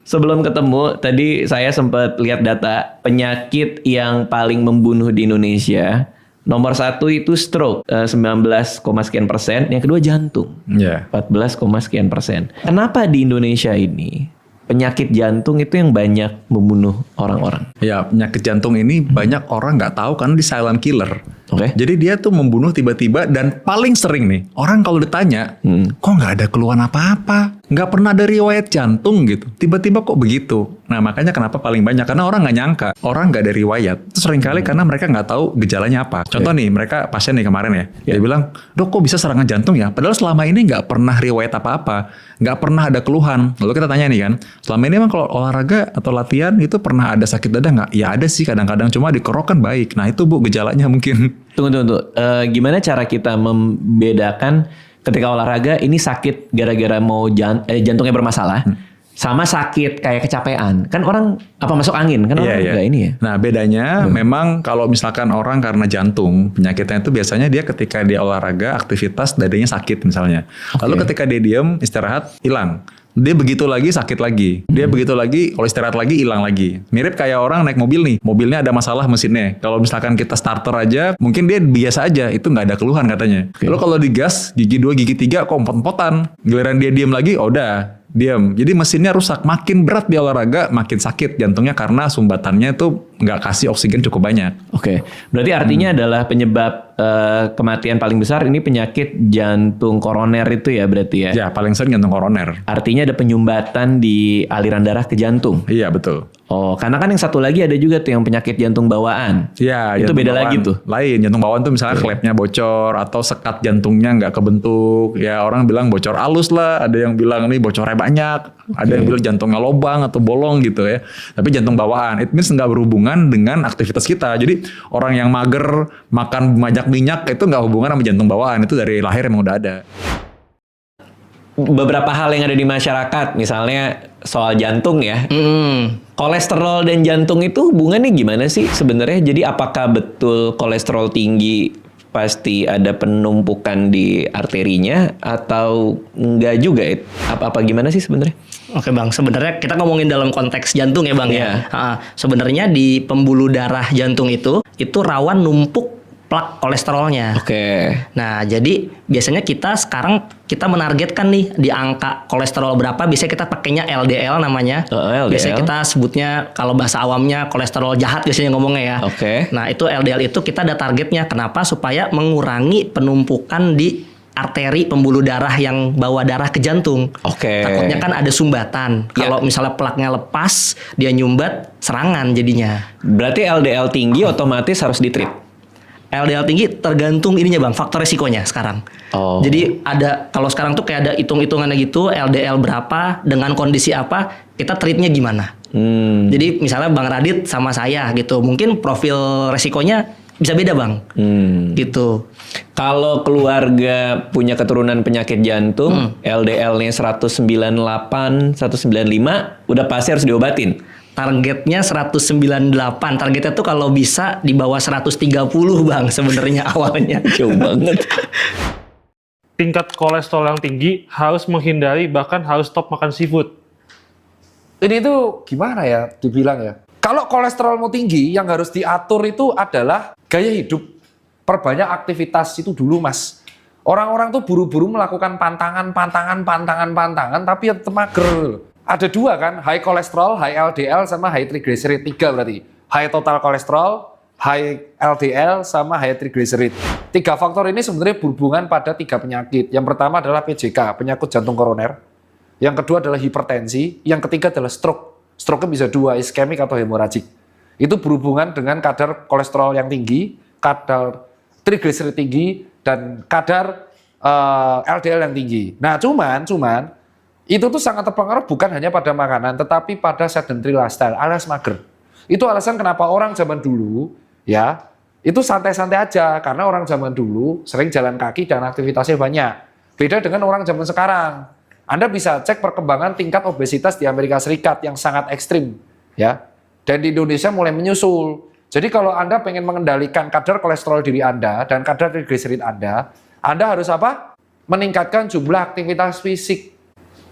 Sebelum ketemu, tadi saya sempat lihat data penyakit yang paling membunuh di Indonesia. Nomor 1 itu stroke, 19, sekian persen. Yang kedua jantung, 14, sekian persen. Kenapa di Indonesia ini penyakit jantung itu yang banyak membunuh orang-orang? Ya, penyakit jantung ini banyak orang nggak tahu karena di silent killer. Oke. Jadi dia tuh membunuh tiba-tiba dan paling sering nih, orang kalau ditanya, kok nggak ada keluhan apa-apa? Nggak pernah ada riwayat jantung gitu. Tiba-tiba kok begitu? Nah makanya kenapa paling banyak? Karena orang nggak nyangka. Orang nggak ada riwayat. Itu seringkali karena mereka nggak tahu gejalanya apa. Contoh nih, mereka pasien nih kemarin ya. Dia bilang, dok kok bisa serangan jantung ya? Padahal selama ini nggak pernah riwayat apa-apa. Nggak pernah ada keluhan. Lalu kita tanya nih kan, selama ini emang kalau olahraga atau latihan itu pernah ada sakit dada nggak? Ya ada sih kadang-kadang. Cuma dikerok kan baik. Nah itu bu gejalanya mungkin. Tunggu. Gimana cara kita membedakan ketika olahraga ini sakit gara-gara mau jantungnya bermasalah sama sakit kayak kecapean? Kan orang apa masuk angin? Kan orang juga ini ya. Nah bedanya memang kalau misalkan orang karena jantung penyakitnya itu biasanya dia ketika dia olahraga aktivitas dadanya sakit misalnya. Lalu ketika dia diem istirahat hilang. Dia begitu lagi sakit lagi. Dia begitu lagi kalau istirahat lagi hilang lagi. Mirip kayak orang naik mobil nih. Mobilnya ada masalah mesinnya. Kalau misalkan kita starter aja, mungkin dia biasa aja. Itu nggak ada keluhan katanya. Lalu kalau digas, gigi 2, gigi 3 kok empot-empotan. Giliran dia diem lagi, oh udah diam. Jadi mesinnya rusak. Makin berat dia olahraga, makin sakit jantungnya karena sumbatannya itu nggak kasih oksigen cukup banyak. Oke. Berarti artinya adalah penyebab kematian paling besar ini penyakit jantung koroner itu ya berarti ya? Ya, paling sering jantung koroner. Artinya ada penyumbatan di aliran darah ke jantung? Iya, betul. Oh, karena kan yang satu lagi ada juga tuh yang penyakit jantung bawaan. Iya, itu beda bawaan lagi tuh. Lain, jantung bawaan tuh misalnya klepnya bocor atau sekat jantungnya nggak kebentuk. Ya orang bilang bocor halus lah, ada yang bilang nih bocornya banyak, ada yang bilang jantungnya lobang atau bolong gitu ya. Tapi jantung bawaan, it means nggak berhubungan dengan aktivitas kita. Jadi orang yang mager, makan banyak minyak itu nggak hubungan sama jantung bawaan, itu dari lahir emang udah ada. Beberapa hal yang ada di masyarakat, misalnya soal jantung ya. Kolesterol dan jantung itu hubungannya gimana sih sebenarnya? Jadi apakah betul kolesterol tinggi pasti ada penumpukan di arterinya atau enggak juga? Apa gimana sih sebenarnya? Oke Bang, sebenarnya kita ngomongin dalam konteks jantung ya Bang ya. Sebenarnya di pembuluh darah jantung itu rawan numpuk plak kolesterolnya. Oke. Nah, jadi biasanya kita menargetkan nih di angka kolesterol berapa, biasanya kita pakainya LDL namanya. LDL. Biasanya kita sebutnya kalau bahasa awamnya kolesterol jahat biasanya ngomongnya ya. Oke. Nah, itu LDL itu kita ada targetnya. Kenapa? Supaya mengurangi penumpukan di arteri pembuluh darah yang bawa darah ke jantung. Oke. Takutnya kan ada sumbatan. Kalau misalnya plaknya lepas, dia nyumbat, serangan jadinya. Berarti LDL tinggi otomatis harus ditreat. LDL tinggi tergantung ininya Bang, faktor resikonya sekarang. Oh. Jadi ada, kalau sekarang tuh kayak ada hitung-hitungannya gitu, LDL berapa, dengan kondisi apa, kita treatnya gimana. Jadi misalnya Bang Radit sama saya gitu, mungkin profil resikonya bisa beda Bang. Gitu. Kalau keluarga punya keturunan penyakit jantung, LDL-nya 198, 195, udah pasti harus diobatin. Targetnya 198. Targetnya tuh kalau bisa di bawah 130 Bang sebenarnya awalnya. Jauh banget. Tingkat kolesterol yang tinggi harus menghindari, bahkan harus stop makan seafood. Ini tuh gimana ya dibilang ya. Kalau kolesterolmu tinggi, yang harus diatur itu adalah gaya hidup. Perbanyak aktivitas itu dulu Mas. Orang-orang tuh buru-buru melakukan pantangan, tapi tetap mager. Ada dua kan, high kolesterol, high LDL, sama high triglyceride. 3 berarti. High total kolesterol, high LDL, sama high triglyceride. 3 faktor ini sebenarnya berhubungan pada 3 penyakit. Yang pertama adalah PJK, penyakit jantung koroner. Yang kedua adalah hipertensi. Yang ketiga adalah stroke. Stroke-nya bisa 2, iskemik atau hemoragik. Itu berhubungan dengan kadar kolesterol yang tinggi, kadar triglyceride tinggi, dan kadar LDL yang tinggi. Nah cuman itu tuh sangat terpengaruh bukan hanya pada makanan, tetapi pada sedentary lifestyle alias mager. Itu alasan kenapa orang zaman dulu ya itu santai-santai aja, karena orang zaman dulu sering jalan kaki dan aktivitasnya banyak. Beda dengan orang zaman sekarang. Anda bisa cek perkembangan tingkat obesitas di Amerika Serikat yang sangat ekstrim ya, dan di Indonesia mulai menyusul. Jadi kalau Anda pengen mengendalikan kadar kolesterol diri Anda dan kadar triglyceride Anda harus apa? Meningkatkan jumlah aktivitas fisik.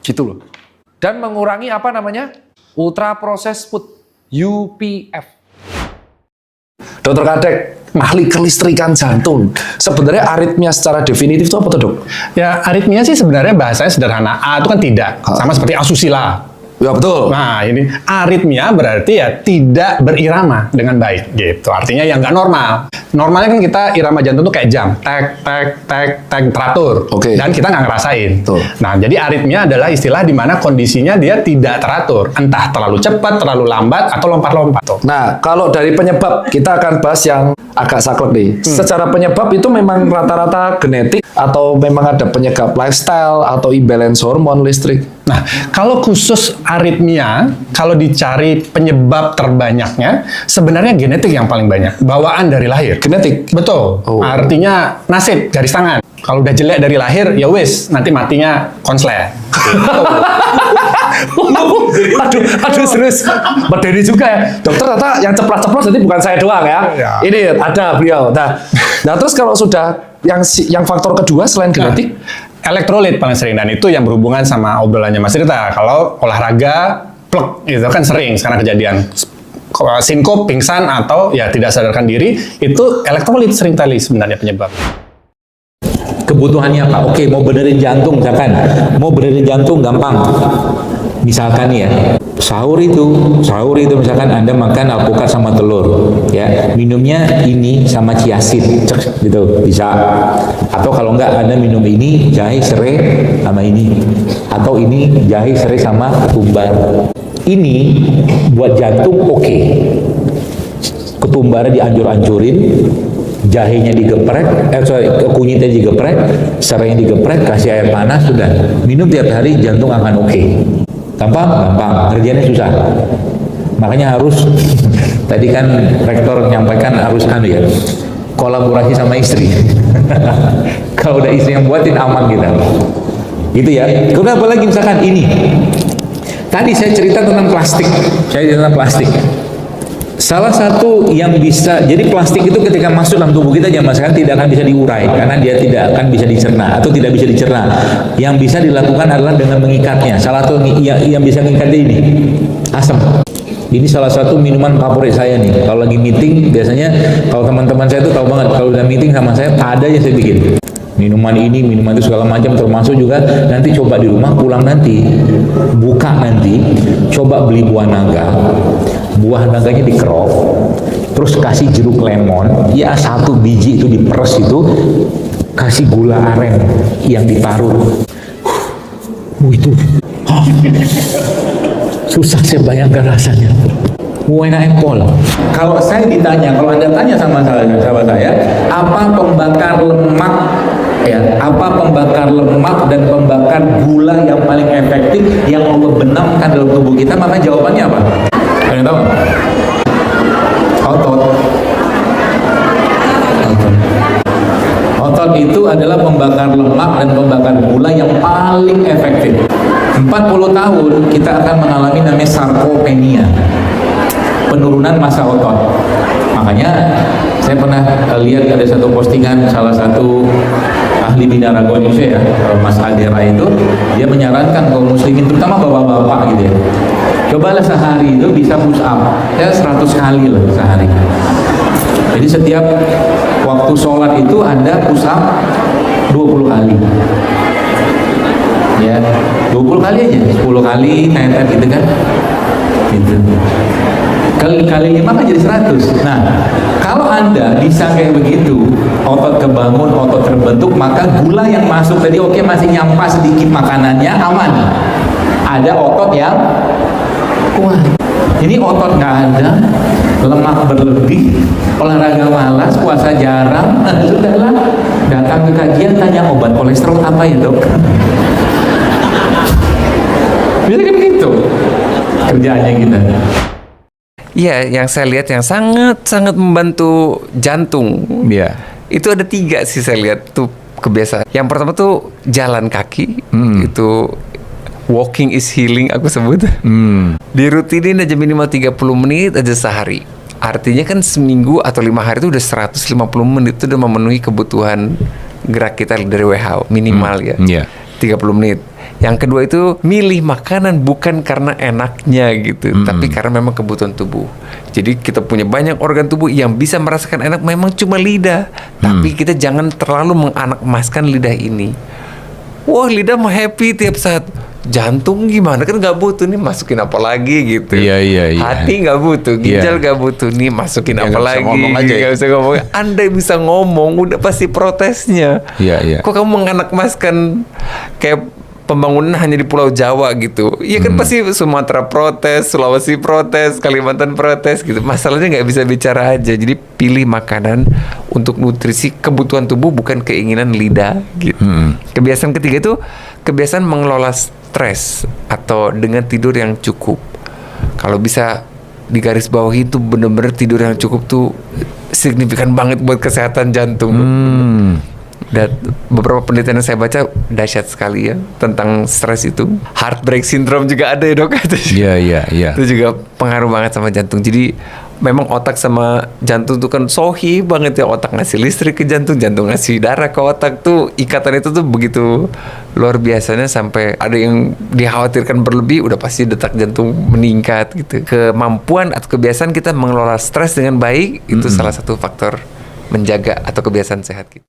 Gitu loh. Dan mengurangi apa namanya? ultra processed food, UPF. Dokter Kadek, ahli kelistrikan jantung. Sebenarnya aritmia secara definitif itu apa tuh, Dok? Ya, aritmia sih sebenarnya bahasanya sederhana. A itu kan tidak, sama seperti asusila. Ya betul. Nah, ini aritmia berarti ya tidak berirama dengan baik gitu. Artinya yang nggak normal. Normalnya kan kita irama jantung tuh kayak jam, tek tek tek tek teratur. Oke. Dan kita nggak ngerasain. Betul. Nah, jadi aritmia adalah istilah di mana kondisinya dia tidak teratur, entah terlalu cepat, terlalu lambat, atau lompat-lompat. Nah, kalau dari penyebab kita akan bahas yang agak saklek nih. Secara penyebab itu memang rata-rata genetik atau memang ada penyebab lifestyle atau imbalance hormon listrik. Nah, kalau khusus aritmia, kalau dicari penyebab terbanyaknya, sebenarnya genetik yang paling banyak. Bawaan dari lahir. Genetik. Betul. Oh. Artinya nasib, garis tangan. Kalau udah jelek dari lahir, ya wis, nanti matinya konslet. aduh serius. Berdiri juga ya. Dokter ternyata yang ceplos-ceplos nanti bukan saya doang ya. Ya. Ini ada beliau. Nah terus kalau sudah yang faktor kedua selain genetik, Elektrolit paling sering, dan itu yang berhubungan sama obrolannya Mas Rita. Kalau olahraga, plek, itu kan sering sekarang kejadian. Sinkop, pingsan, atau ya tidak sadarkan diri, itu elektrolit sering kali sebenarnya penyebab. Kebutuhannya apa? Oke, mau benerin jantung misalkan. Mau benerin jantung gampang. Misalkan ya, sahur itu misalkan Anda makan alpukat sama telur, ya. Minumnya ini sama chiasid, cek gitu, bisa. Atau kalau enggak Anda minum ini jahe serai sama ini. Atau ini jahe serai sama ketumbar. Ini buat jantung oke. Ketumbarnya dianjur-anjurin, jahenya digeprek, kunyitnya digeprek, serainya digeprek, kasih air panas, sudah. Minum tiap hari, jantung akan oke. Gampang? Gampang. Kerjanya susah. Makanya harus, tadi kan rektor menyampaikan harus kolaborasi sama istri. Kalau udah istri yang buatin aman kita. Gitu ya. Kemudian apa lagi misalkan ini. Tadi saya cerita tentang plastik. Salah satu yang bisa, jadi plastik itu ketika masuk dalam tubuh kita zaman sekarang tidak akan bisa diurai karena dia tidak akan bisa dicerna atau tidak bisa dicerna. Yang bisa dilakukan adalah dengan mengikatnya. Salah satu yang bisa mengikatnya ini asam. Ini salah satu minuman favorit saya nih. Kalau lagi meeting biasanya kalau teman-teman saya itu tahu banget kalau udah meeting sama saya ada aja saya bikin. Minuman ini, minuman itu segala macam, termasuk juga nanti coba di rumah pulang nanti buka nanti coba beli buah naga. Buah naganya dikerok, terus kasih jeruk lemon, ya 1 biji itu diperes itu, kasih gula aren yang diparut. Itu susah saya bayangkan rasanya. Enak empol. Kalau saya ditanya, kalau Anda tanya sama sahabat saya, apa pembakar lemak ya, apa pembakar lemak dan pembakar gula yang paling efektif yang Allah benamkan dalam tubuh kita, maka jawabannya apa? Ada yang tahu? Otot itu adalah pembakar lemak dan pembakar gula yang paling efektif. 40 tahun kita akan mengalami namanya sarkopenia, penurunan massa otot. Makanya saya pernah lihat ada satu postingan salah satu ahli binaraga Indonesia ya, Mas Adera itu, dia menyarankan kaum muslimin terutama bapak-bapak gitu ya, cobalah sehari itu bisa push up ya 100 kali lah sehari. Jadi setiap waktu sholat itu Anda push up 20 kali ya, 20 kali aja, 10 kali naik gitu kan gitu. Kali 5 kan jadi 100. Nah, kalau Anda bisa kayak begitu, otot kebangun, otot terbentuk, maka gula yang masuk tadi oke masih nyampah sedikit makanannya, aman. Ada otot yang kuat. Ini otot nggak ada, lemak berlebih, olahraga malas, puasa jarang, sudahlah datang ke kajian tanya obat kolesterol apa ya dok? Bisa kan begitu kerjaannya kita. Iya, yang saya lihat yang sangat membantu jantung. Iya. Itu ada 3 sih saya lihat tuh kebiasaan. Yang pertama tuh jalan kaki. Itu walking is healing aku sebut. Dirutinin aja minimal 30 menit aja sehari. Artinya kan seminggu atau 5 hari itu udah 150 menit itu udah memenuhi kebutuhan gerak kita dari WHO minimal ya. 30 menit. Yang kedua itu milih makanan bukan karena enaknya gitu, tapi karena memang kebutuhan tubuh. Jadi kita punya banyak organ tubuh yang bisa merasakan enak memang cuma lidah, tapi kita jangan terlalu menganak-emaskan lidah ini. Wah, lidah mah happy tiap saat. Jantung gimana kan nggak butuh nih, masukin apa lagi gitu. Iya. Hati nggak butuh, ginjal nggak butuh nih, masukin apa lagi. Nggak bisa ngomong. Andai bisa ngomong udah pasti protesnya. Iya. Kok kamu menganak-emaskan kayak pembangunan hanya di Pulau Jawa gitu? Iya kan pasti Sumatera protes, Sulawesi protes, Kalimantan protes gitu. Masalahnya nggak bisa bicara aja. Jadi pilih makanan untuk nutrisi kebutuhan tubuh bukan keinginan lidah gitu. Kebiasaan ketiga itu kebiasaan mengelola stres atau dengan tidur yang cukup. Kalau bisa di garis bawah itu benar-benar tidur yang cukup tuh signifikan banget buat kesehatan jantung. Dan beberapa penelitian yang saya baca dahsyat sekali ya tentang stres itu. Heartbreak syndrome juga ada ya dok. Iya. Itu juga pengaruh banget sama jantung. Jadi memang otak sama jantung tuh kan sohi banget ya. Otak ngasih listrik ke jantung, jantung ngasih darah ke otak tuh. Ikatan itu tuh begitu luar biasanya sampai ada yang dikhawatirkan berlebih udah pasti detak jantung meningkat gitu. Kemampuan atau kebiasaan kita mengelola stres dengan baik itu salah satu faktor menjaga atau kebiasaan sehat kita.